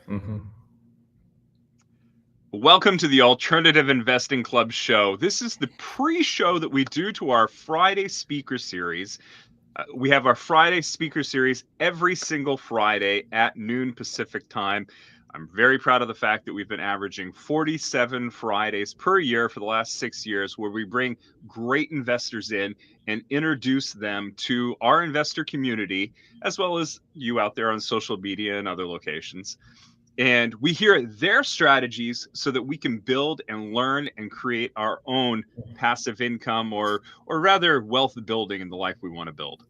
Mm-hmm. Welcome to the Alternative Investing Club show. This is the pre-show that we do to our Friday speaker series. We have our Friday speaker series every single Friday at noon Pacific time. I'm very proud of the fact that we've been averaging 47 Fridays per year for the last 6 years, where we bring great investors in and introduce them to our investor community, as well as you out there on social media and other locations. And we hear their strategies so that we can build and learn and create our own passive income, or rather wealth building in the life we want to build.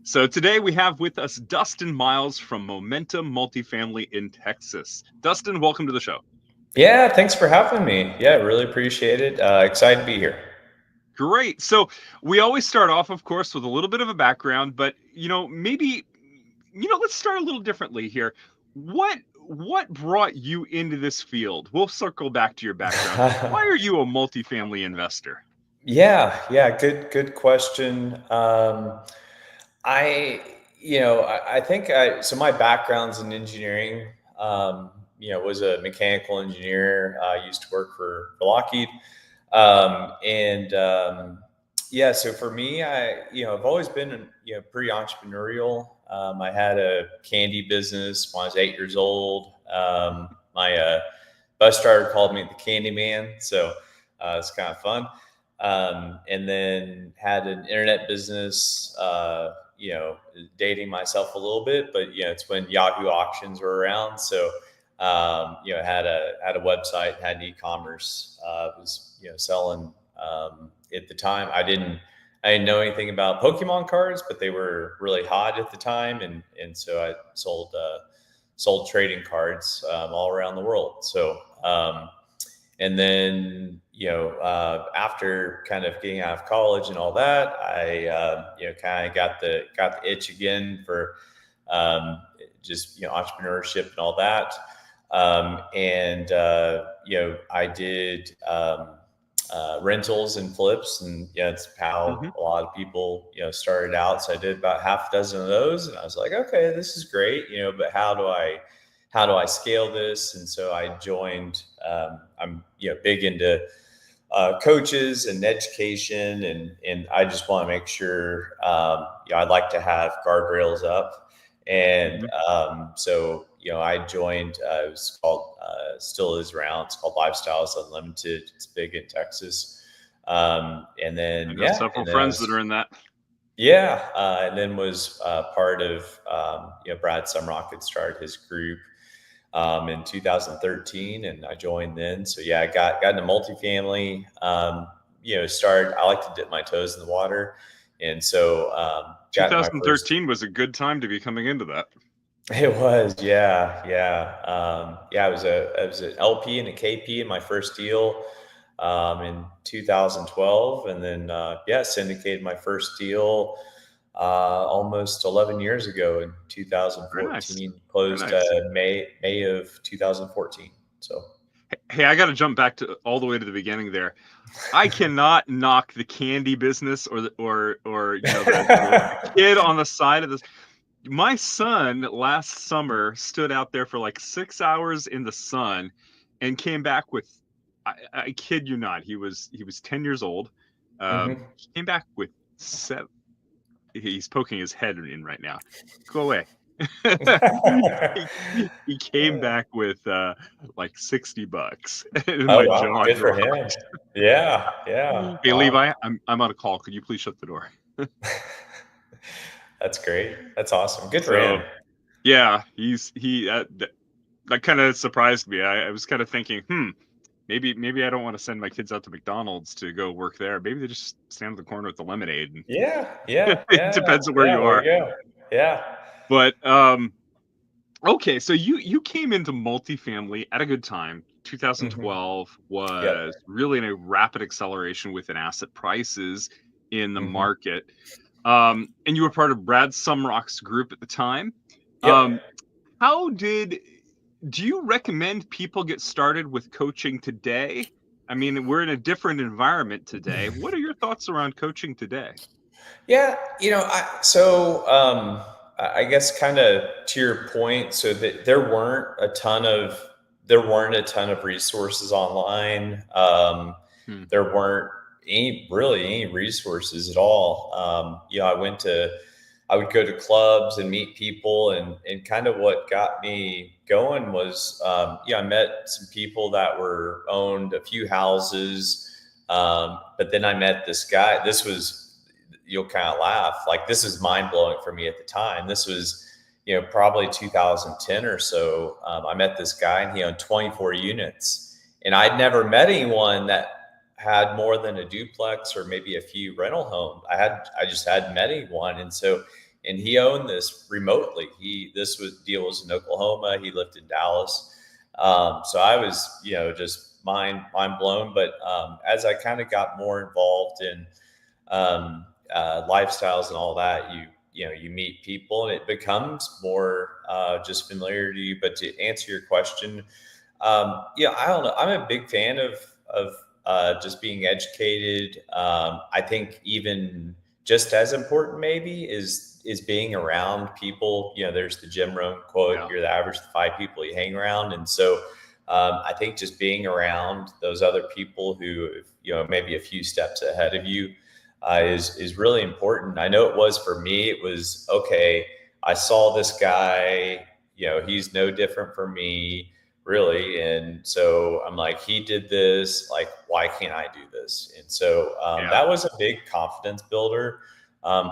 So today we have with us Dustin Miles from Momentum Multifamily in Texas. Dustin, welcome to the show. Yeah, thanks for having me. Yeah, really appreciate it. Excited to be here. Great. So we always start off, of course, with a little bit of a background, but maybe let's start a little differently here. What brought you into this field? We'll circle back to your background. Why are you a multifamily investor? Yeah, good question. I think so my background's in engineering. Was a mechanical engineer. I used to work for Lockheed. And Yeah, so for me, I've always been, pretty entrepreneurial. I had a candy business when I was 8 years old. My bus driver called me the Candy Man, so it's kind of fun. And then had an internet business. Dating myself a little bit, but it's when Yahoo auctions were around, so had a website, had an e-commerce. Was selling at the time. I didn't know anything about Pokemon cards, but they were really hot at the time, and so I sold trading cards all around the world. So and then after kind of getting out of college and all that, I kind of got the itch again for just entrepreneurship and all that. I did rentals and flips, and it's how a lot of people started out. So I did about half a dozen of those, and I was like, okay, this is great, but how do I scale this? And so I joined. I'm big into coaches and education, and I just want to make sure. I'd like to have guardrails up, and so I joined. It was called, still is around. It's called Lifestyles Unlimited. It's big in Texas. And then I know several friends that are in that. And then was part of Brad Sumrock had started his group in 2013, and I joined then. So I got into multifamily. Started. I like to dip my toes in the water, and so 2013 was a good time to be coming into that. It was, yeah. I was an LP and a KP in my first deal in 2012, and then syndicated my first deal almost 11 years ago in 2014. Nice. Closed May of 2014. So, hey, I got to jump back to all the way to the beginning there. I cannot knock the candy business or the kid on the side of this. My son last summer stood out there for like 6 hours in the sun and came back with, I kid you not, he was 10 years old. He came back with 7. He's poking his head in right now. Go away. he came back with like $60. Oh wow, good for him. Yeah. Hey, wow. Levi, I'm on a call. Could you please shut the door? That's great. That's awesome. Good for him. Yeah, that kind of surprised me. I was kind of thinking, maybe I don't want to send my kids out to McDonald's to go work there. Maybe they just stand at the corner with the lemonade. And yeah. It depends on where you are. You go. Yeah. But okay, so you came into multifamily at a good time. 2012 was really in a rapid acceleration within asset prices in the market. And you were part of Brad Sumrock's group at the time. Yep. Do you recommend people get started with coaching today? I mean, we're in a different environment today. What are your thoughts around coaching today? Yeah, I guess kind of to your point, so that there weren't a ton of resources online. Hmm. There weren't really any resources at all. I would go to clubs and meet people, and kind of what got me going was, I met some people that were owned a few houses, but then I met this guy. You'll kind of laugh. Like, this is mind blowing for me at the time. This was, probably 2010 or so. I met this guy and he owned 24 units. And I'd never met anyone that had more than a duplex or maybe a few rental homes. I just hadn't met anyone. And he owned this remotely. Deal was in Oklahoma. He lived in Dallas. So I was, just mind blown. But as I kind of got more involved in, lifestyles and all that, you meet people and it becomes more just familiar to you. But to answer your question, I don't know. I'm a big fan of just being educated. I think even just as important maybe is being around people. There's the Jim Rohn quote: Yeah. "You're the average of the 5 people you hang around." And so I think just being around those other people who, maybe a few steps ahead of you, is really important. I know it was for me. It was okay. I saw this guy. He's no different from me, really. And so I'm like, he did this. Like, why can't I do this? And so Yeah. that was a big confidence builder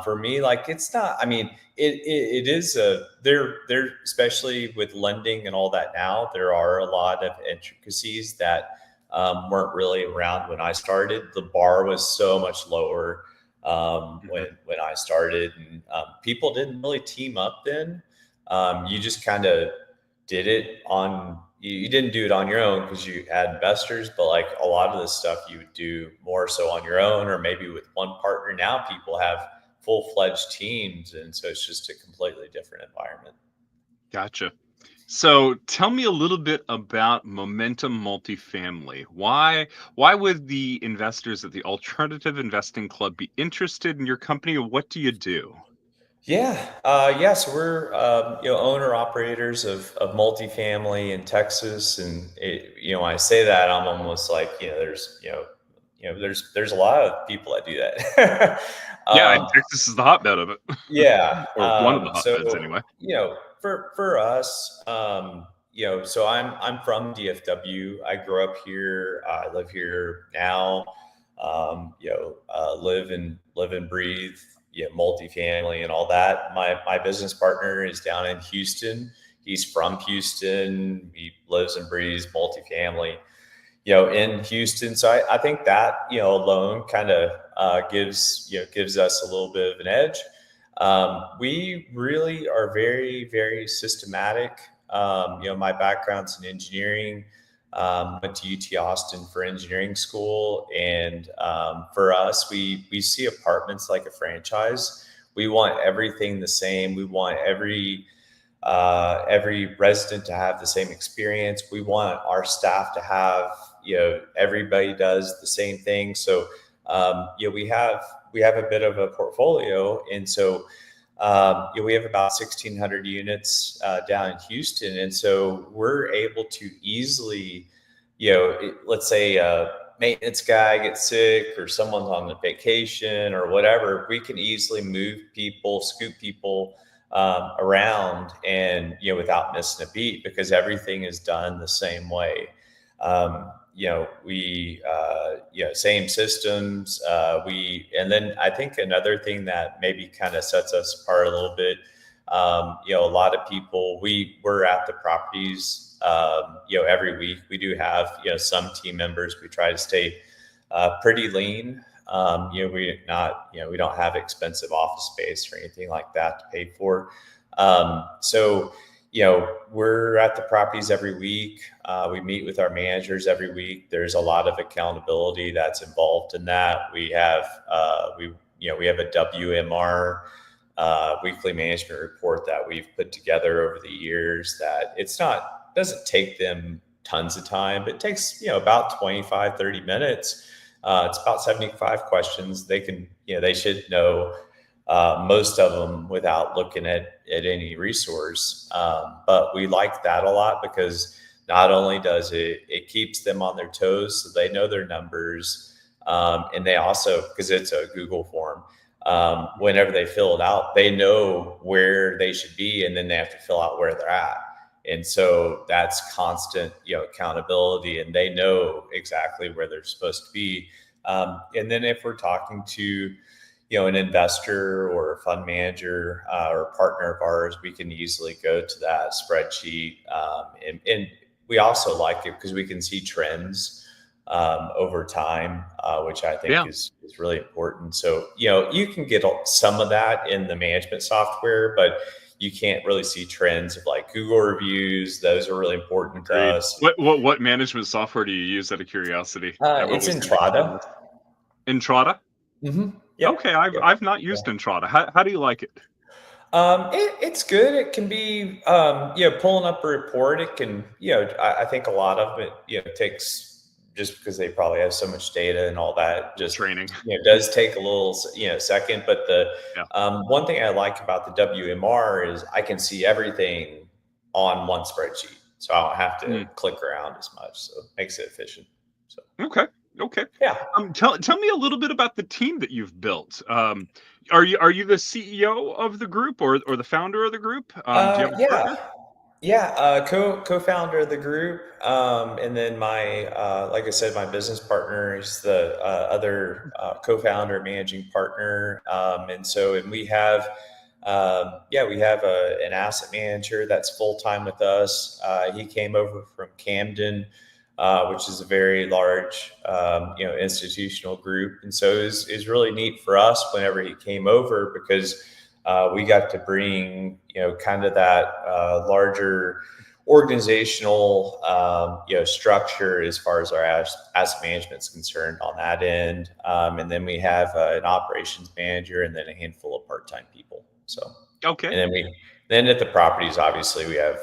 for me. Like, it's not. I mean, it is a there especially with lending and all that. Now there are a lot of intricacies that weren't really around when I started. The bar was so much lower Hmm. when I started, and people didn't really team up then. You just kind of did it on. You didn't do it on your own because you had investors, but like a lot of the stuff you would do more so on your own, or maybe with one partner. Now people have full-fledged teams, and so it's just a completely different environment. Gotcha. So tell me a little bit about Momentum Multifamily. Why would the investors at the Alternative Investing Club be interested in your company, or what do you do? Yeah. So we're owner operators of multifamily in Texas, and when I say that, I'm almost like, there's a lot of people that do that. Yeah, and um, Texas is the hotbed of it, yeah. or one of the So hotbeds anyway. for us, so I'm from DFW. I grew up here. I live here now. Live and breathe, multifamily and all that. My business partner is down in Houston. He's from Houston. He lives and breathes multifamily, in Houston. So I think that, alone kind of gives us a little bit of an edge. We really are very, very systematic. My background's in engineering. Went to UT Austin for engineering school, and for us, we see apartments like a franchise. We want everything the same. We want every resident to have the same experience. We want our staff to have, everybody does the same thing. So, we have a bit of a portfolio, and so we have about 1,600 units down in Houston, and so we're able to easily, let's say a maintenance guy gets sick or someone's on a vacation or whatever, we can easily move people, scoop people around, and without missing a beat, because everything is done the same way. We same systems. And then I think another thing that maybe kind of sets us apart a little bit, a lot of people, we're at the properties every week. We do have some team members. We try to stay pretty lean. We don't have expensive office space or anything like that to pay for. So, we're at the properties every week. We meet with our managers every week. There's a lot of accountability that's involved in that. We have a WMR weekly management report that we've put together over the years. That doesn't take them tons of time, but it takes about 25, 30 minutes. It's about 75 questions. They should know most of them without looking at any resource. But we like that a lot because not only does it keeps them on their toes, so they know their numbers, and they also, because it's a Google form, whenever they fill it out, they know where they should be, and then they have to fill out where they're at. And so that's constant, accountability, and they know exactly where they're supposed to be. And then if we're talking to, an investor or a fund manager or a partner of ours, we can easily go to that spreadsheet. And we also like it because we can see trends over time, which I think Yeah, is really important. So, you can get some of that in the management software, but you can't really see trends of like Google reviews. Those are really important to agreed. us. What management software do you use out of curiosity? I've It's always been interested in Entrada. this. Entrada? Yep. Okay, I've not Yep. used Entrada. How do you like it? It's good. It can be, pulling up a report. It can, I think a lot of it, takes, just because they probably have so much data and all that, just, Training. does take a little, second. But the Yeah. one thing I like about the WMR is I can see everything on one spreadsheet, so I don't have to Mm. click around as much. So it makes it efficient. So Okay. Okay. yeah. Tell me a little bit about the team that you've built. Are you the CEO of the group or the founder of the group? Do you have a Yeah. partner? Yeah, co-founder of the group, and then my like I said, my business partner is the other co-founder, managing partner, and we have we have an asset manager that's full time with us. He came over from Camden, which is a very large institutional group, and so it was really neat for us whenever he came over because we got to bring, kind of that larger organizational, structure as far as our asset management is concerned on that end. And then we have an operations manager and then a handful of part-time people. So, Okay. and then at the properties, obviously we have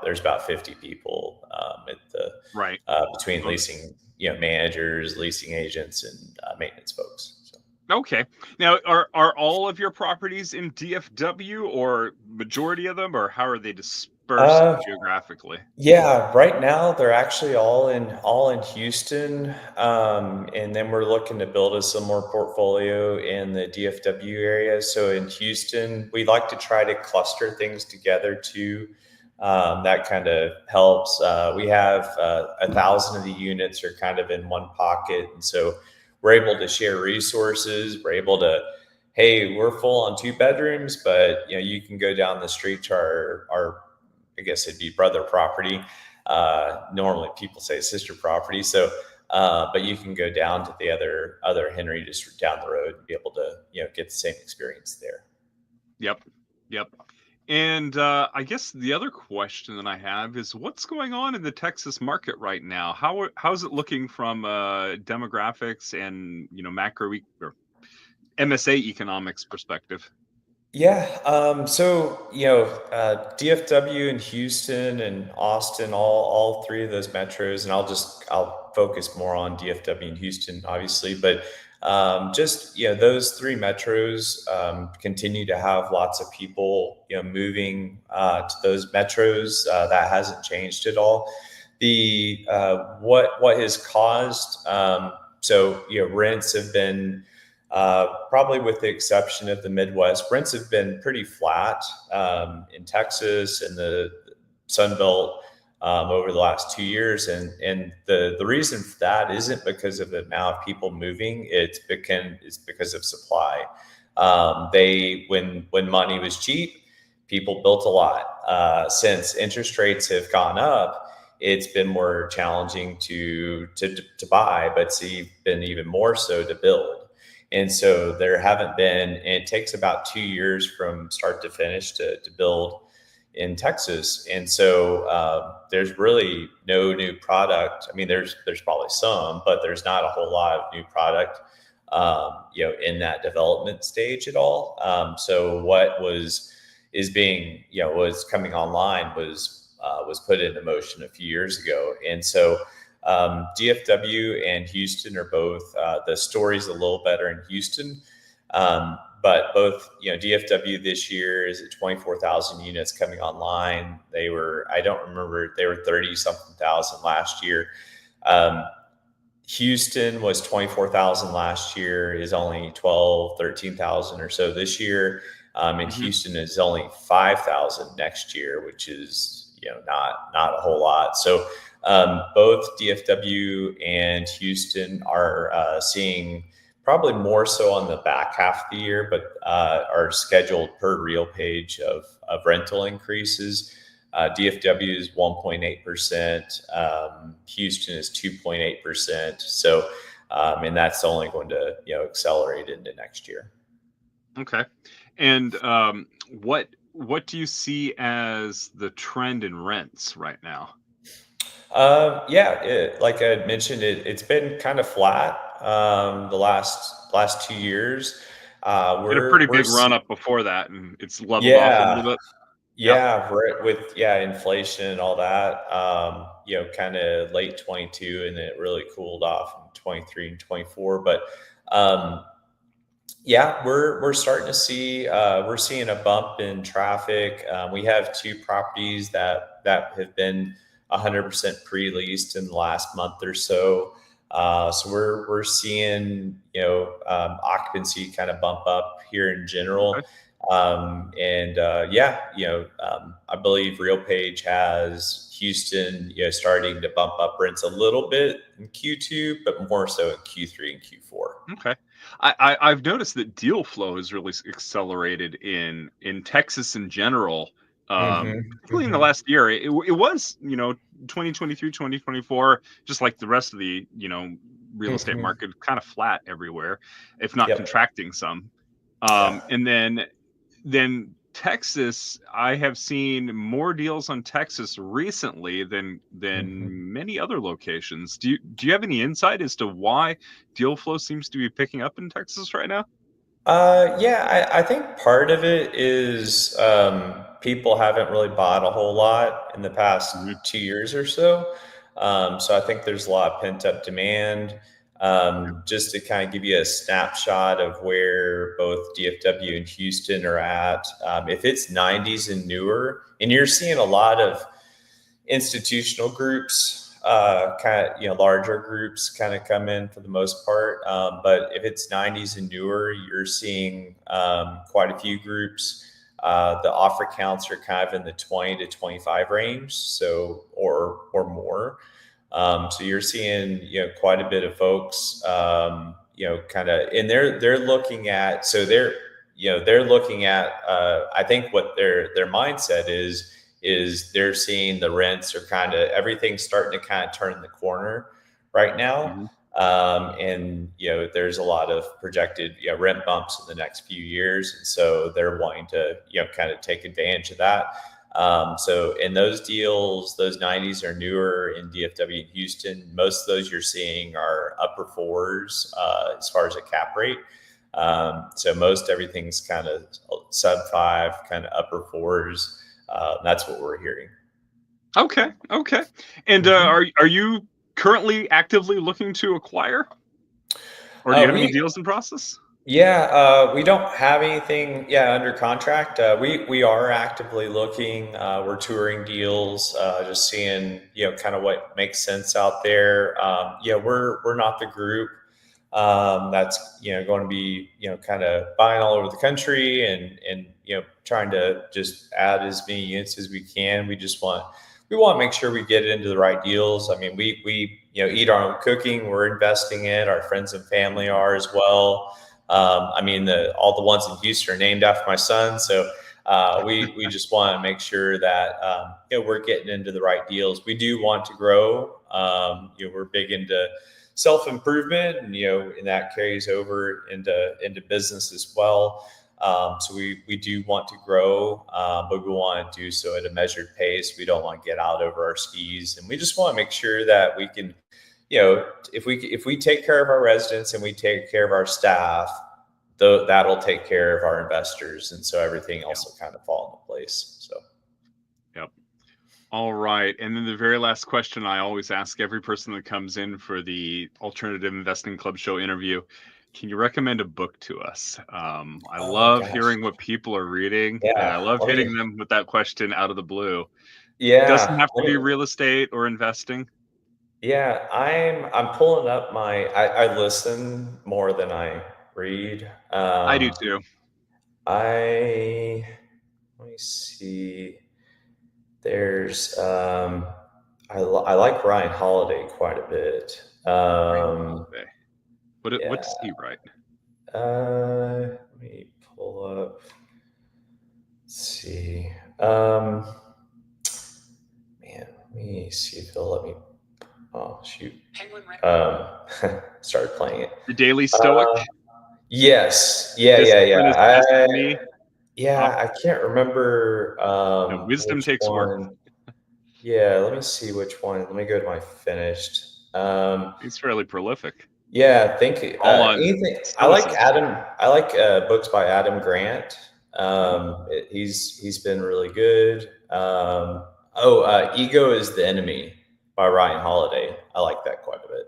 there's about 50 people at the, Right. between Okay. leasing, managers, leasing agents, and maintenance folks. So. Okay. Now, are all of your properties in DFW or majority of them, or how are they dispersed Uh, geographically? Yeah, right now they're actually all in Houston, and then we're looking to build a similar portfolio in the DFW area. So in Houston, we like to try to cluster things together too. That kind of helps. We have 1,000 of the units are kind of in one pocket, and so we're able to share resources. We're able to, hey, we're full on 2 bedrooms, but you can go down the street to our I guess it'd be brother property. Normally people say sister property. So, but you can go down to the other Henry just down the road and be able to, get the same experience there. Yep. Yep. And I guess the other question that I have is what's going on in the Texas market right now? How's it looking from demographics and or MSA economics perspective? Yeah. So, DFW and Houston and Austin, all three of those metros, and I'll focus more on DFW and Houston, obviously, but just those three metros continue to have lots of people moving to those metros. That hasn't changed at all. The what has caused so rents have been probably with the exception of the Midwest, rents have been pretty flat in Texas and the Sun Belt over the last 2 years, and the reason for that isn't because of the amount of people moving; it's because of supply. They when money was cheap, people built a lot. Since interest rates have gone up, it's been more challenging to buy, but it's been even more so to build. And so there haven't been, and it takes about 2 years from start to finish to build in Texas. And so there's really no new product. I mean, there's probably some, but there's not a whole lot of new product, in that development stage at all. So what is being, was coming online was put into motion a few years ago. And so DFW and Houston are both, the story's a little better in Houston. But both, DFW this year is at 24,000 units coming online. I don't remember, they were 30 something thousand last year. Um, Houston was 24,000 last year, is only 12, 13,000 or so this year. And Hmm. Houston is only 5,000 next year, which is, not a whole lot. So both DFW and Houston are seeing probably more so on the back half of the year, but are scheduled per real page of rental increases. DFW is 1.8%. Houston is 2.8%. So, and that's only going to, accelerate into next year. Okay. And what do you see as the trend in rents right now? Yeah, like I mentioned, it's been kind of flat the last 2 years. Had a We're pretty we're big run see- up before that, and it's leveled off a little yeah, bit. Yeah. yeah, with inflation and all that. Kind of late 22, and then it really cooled off in 23 and 24. But um, yeah, we're starting to see we're seeing a bump in traffic. We have two properties that have been 100% pre-leased in the last month or so. So we're seeing, occupancy kind of bump up here in general. Okay. And yeah, I believe RealPage has Houston, starting to bump up rents a little bit in Q2, but more so in Q3 and Q4. Okay. I've noticed that deal flow has really accelerated in Texas in general, Hmm. particularly in the Hmm. last year. It was, 2023, 2024, just like the rest of the, real estate Hmm. market, kind of flat everywhere, if not Yep. contracting some. Yeah. And then Texas, I have seen more deals on Texas recently Hmm. than many other locations. Do you have any insight as to why deal flow seems to be picking up in Texas right now? Yeah, I think part of it is people haven't really bought a whole lot in the past Mhm. 2 years or so. So I think there's a lot of pent up demand. Just to kind of give you a snapshot of where both DFW and Houston are at. If it's 90s and newer, and you're seeing a lot of institutional groups, kind of, larger groups kind of come in for the most part. But if it's 90s and newer, you're seeing quite a few groups. The offer counts are kind of in the 20 to 25 range, so or more. So you're seeing, quite a bit of folks, kind of, and they're looking at, so they're looking at. I think what their mindset is they're seeing the rents are kind of everything's starting to kind of turn the corner right now. Mhm. And there's a lot of projected, rent bumps in the next few years, and so they're wanting to, kind of take advantage of that. So in those deals, those 90s are newer in DFW and Houston. Most of those you're seeing are upper fours as far as a cap rate. So most everything's kind of sub five, kind of upper fours. That's what we're hearing. Okay, okay. And Hmm. are you currently actively looking to acquire, or do you have any We deals in process? Yeah, we don't have anything, under contract. We are actively looking. We're touring deals, just seeing, kind of what makes sense out there. Yeah, we're not the group that's, going to be, kind of buying all over the country and trying to just add as many units as we can. We want to make sure we get into the right deals. I mean, we eat our own cooking. We're investing in. Our friends and family Mhm. are as well. I mean, all the ones in Houston are named after my son. So we just want to make sure that we're getting into the right deals. We do want to grow. We're big into self improvement, and and that carries over into business as well. So we do want to grow, but we want to do so at a measured pace. We don't want to get out over our skis, and we just want to make sure that we can, if we take care of our residents and we take care of our staff, though that'll take care of our investors, and so everything Yeah. else will kind of fall into place. So. Yep. All right. And then the very last question I always ask every person that comes in for the Alternative Investing Club show interview. Can you recommend a book to us? I Oh love gosh. hearing what people are reading, and I Yeah. love Let hitting me. them with that question out of the blue. Doesn't Yeah. have to Let be me. real estate or investing. Yeah. I'm pulling up my. I listen more than I read. I do too. I let me see. There's I like Ryan Holiday quite a bit. Ryan Holiday. What Yeah. does he write? Let me pull up. Let's see. Um, Man, let me see if they'll let me. Oh shoot. Um, Started playing it. The Daily Stoic. Uh, yes. Yeah. Yeah. Discipline is Yeah. destiny. Yeah. Up. I can't remember No, wisdom which takes work. one. Yeah. Let me see which one. Let me go to my finished. He's fairly prolific. Yeah, I think All on anything. I like stoicism. Adam. I like books by Adam Grant. Hmm. He's been really good. Ego is the Enemy by Ryan Holiday. I like that quite a bit.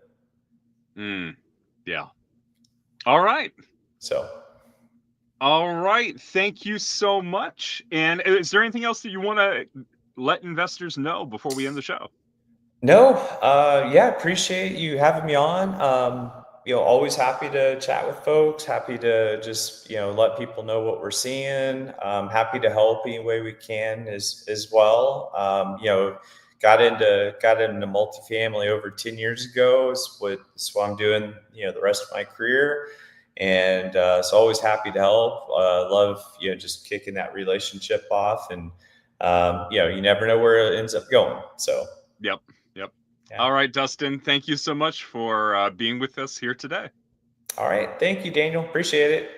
Yeah. All right. So All right. Thank you so much. And is there anything else that you want to let investors know before we end the show? no, yeah, appreciate you having me on. Always happy to chat with folks. Happy to just let people know what we're seeing. Happy to help any way we can as well. Got into multifamily over 10 years ago. Is what I'm doing. The rest of my career, and so always happy to help. Love just kicking that relationship off, and you never know where it ends up going. So. Yep. Yep. Yeah. All right, Dustin. Thank you so much for being with us here today. All right. Thank you, Daniel. Appreciate it.